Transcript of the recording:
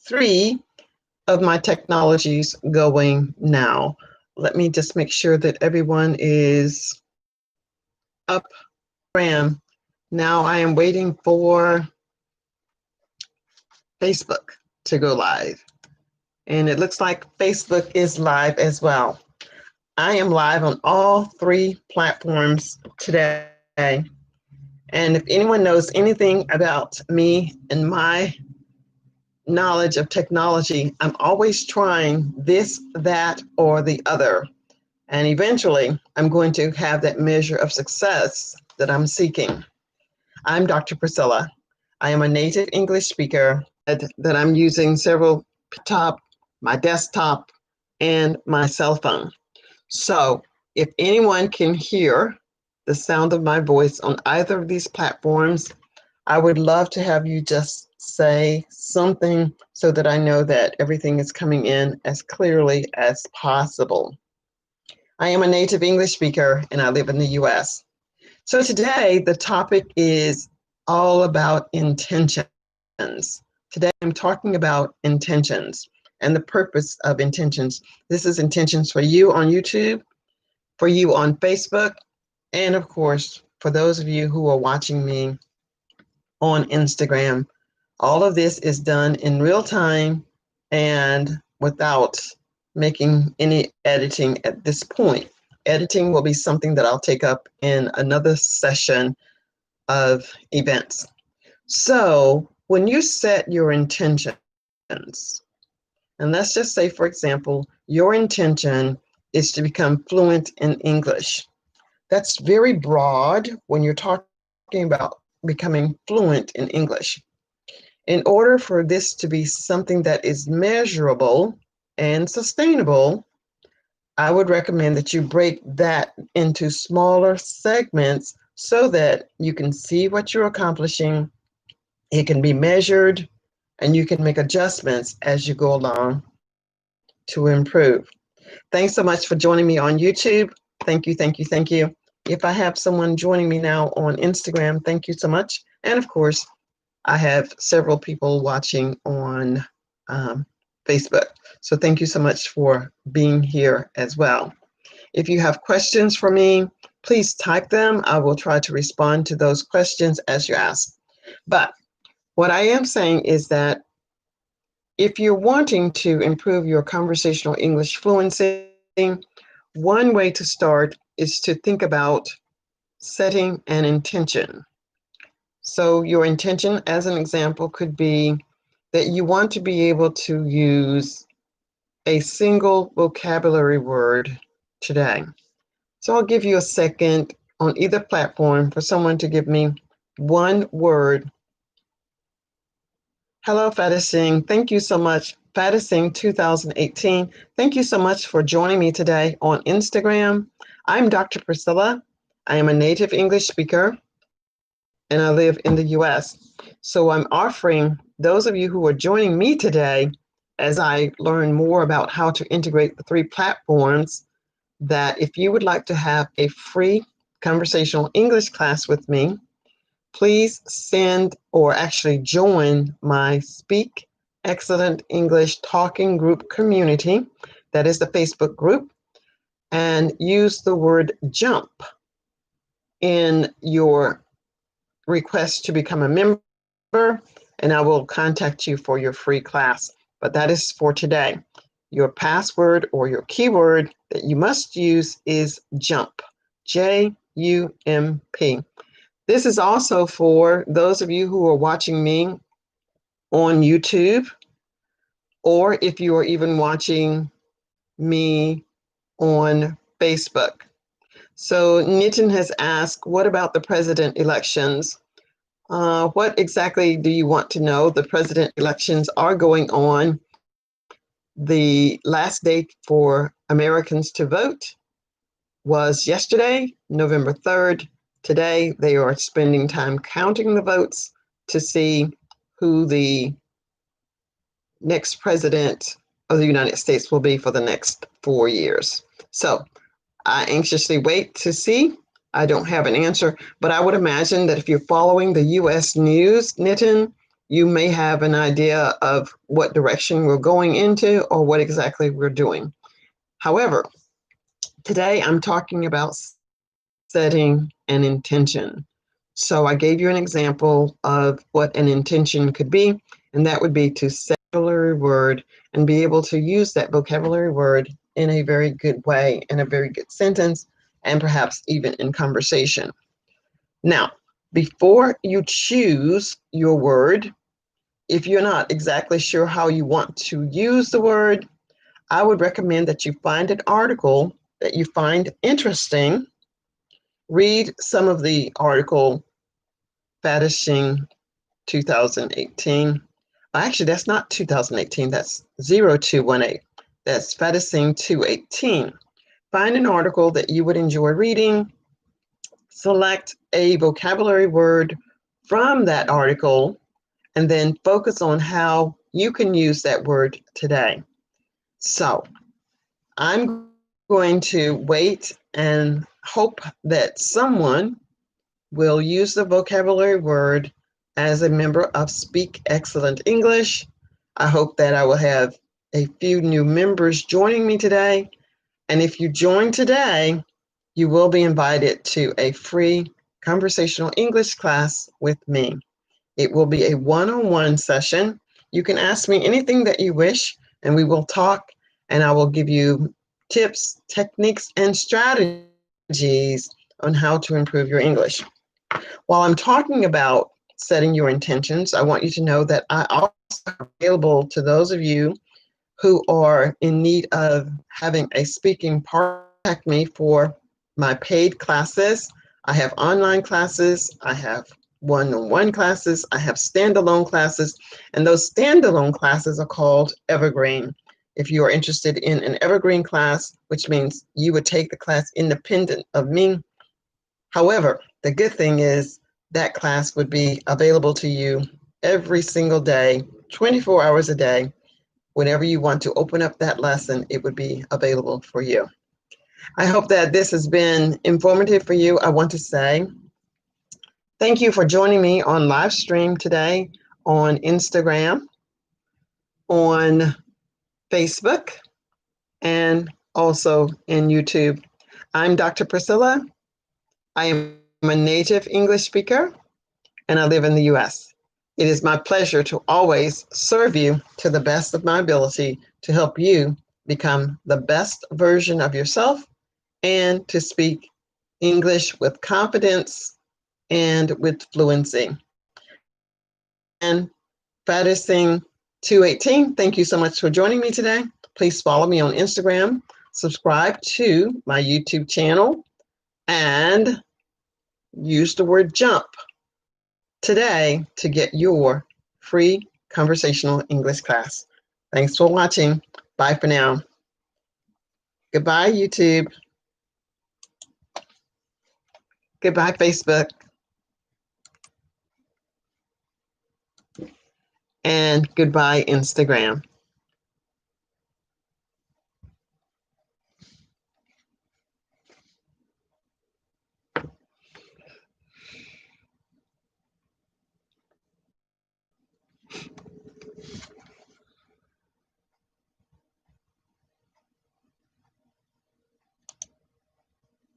three of my technologies going now. Let me just make sure that everyone is up. Ram. Now I am waiting for Facebook to go live. And it looks like Facebook is live as well. I am live on all three platforms today. And if anyone knows anything about me and my knowledge of technology, I'm always trying this, that, or the other. And eventually, I'm going to have that measure of success that I'm seeking. I'm Dr. Priscilla. I am a native English speaker that I'm using several laptop, my desktop, and my cell phone. So if anyone can hear the sound of my voice on either of these platforms, I would love to have you just say something so that I know that everything is coming in as clearly as possible. I am a native English speaker and I live in the US. So today the topic is all about intentions. Today I'm talking about intentions and the purpose of intentions. This is intentions for you on YouTube, for you on Facebook, and of course, for those of you who are watching me on Instagram. All of this is done in real time and without making any editing at this point. Editing will be something that I'll take up in another session of events. So when you set your intentions, and let's just say, for example, your intention is to become fluent in English. That's very broad when you're talking about becoming fluent in English. In order for this to be something that is measurable and sustainable, I would recommend that you break that into smaller segments so that you can see what you're accomplishing, it can be measured, and you can make adjustments as you go along to improve. Thanks so much for joining me on YouTube. Thank you, thank you, thank you. If I have someone joining me now on Instagram, thank you so much. And of course, I have several people watching on Facebook. So thank you so much for being here as well. If you have questions for me, please type them. I will try to respond to those questions as you ask. But what I am saying is that if you're wanting to improve your conversational English fluency, one way to start is to think about setting an intention. So your intention, as an example, could be that you want to be able to use a single vocabulary word today. So I'll give you a second on either platform for someone to give me one word. Hello, Fatih Singh. Thank you so much. Fatih Singh 2018. Thank you so much for joining me today on Instagram. I'm Dr. Priscilla. I am a native English speaker and I live in the US. So I'm offering those of you who are joining me today as I learn more about how to integrate the three platforms that if you would like to have a free conversational English class with me, please send or actually join my Speak Excellent English Talking Group community. That is the Facebook group. And use the word jump in your request to become a member, and I will contact you for your free class. But that is for today. Your password or your keyword that you must use is JUMP, J-U-M-P. This is also for those of you who are watching me on YouTube, or if you are even watching me on Facebook. So Nitin has asked, what about the president elections? What exactly do you want to know? The president elections are going on. The last date for Americans to vote was yesterday, November 3rd. Today, they are spending time counting the votes to see who the next president of the United States will be for the next 4 years. So I anxiously wait to see. I don't have an answer, but I would imagine that if you're following the US news, Nitin, you may have an idea of what direction we're going into or what exactly we're doing. However, today I'm talking about setting an intention. So I gave you an example of what an intention could be, and that would be to set a vocabulary word and be able to use that vocabulary word in a very good way, in a very good sentence, and perhaps even in conversation. Now, before you choose your word, if you're not exactly sure how you want to use the word, I would recommend that you find an article that you find interesting. Read some of the article, Fetishing 2018. Actually, that's not 2018, that's 0218. That's Fetishing 218. Find an article that you would enjoy reading. Select a vocabulary word from that article, and then focus on how you can use that word today. So I'm going to wait and hope that someone will use the vocabulary word as a member of Speak Excellent English. I hope that I will have a few new members joining me today. And if you join today, you will be invited to a free conversational English class with me. It will be a one-on-one session. You can ask me anything that you wish, and we will talk, and I will give you tips, techniques, and strategies on how to improve your English. While I'm talking about setting your intentions, I want you to know that I also am available to those of you who are in need of having a speaking partner. Contact me for my paid classes. I have online classes, I have one-on-one classes, I have standalone classes, and those standalone classes are called Evergreen. If you are interested in an Evergreen class, which means you would take the class independent of me. However, the good thing is that class would be available to you every single day, 24 hours a day. Whenever you want to open up that lesson, it would be available for you. I hope that this has been informative for you. I want to say thank you for joining me on live stream today on Instagram, on Facebook, and also in YouTube. I'm Dr. Priscilla. I am a native English speaker, and I live in the US. It is my pleasure to always serve you to the best of my ability to help you become the best version of yourself and to speak English with confidence and with fluency. And Fetishing 218, thank you so much for joining me today. Please follow me on Instagram, subscribe to my YouTube channel, and use the word jump today to get your free conversational English class. Thanks for watching. Bye for now. Goodbye, YouTube. Goodbye, Facebook. And goodbye, Instagram.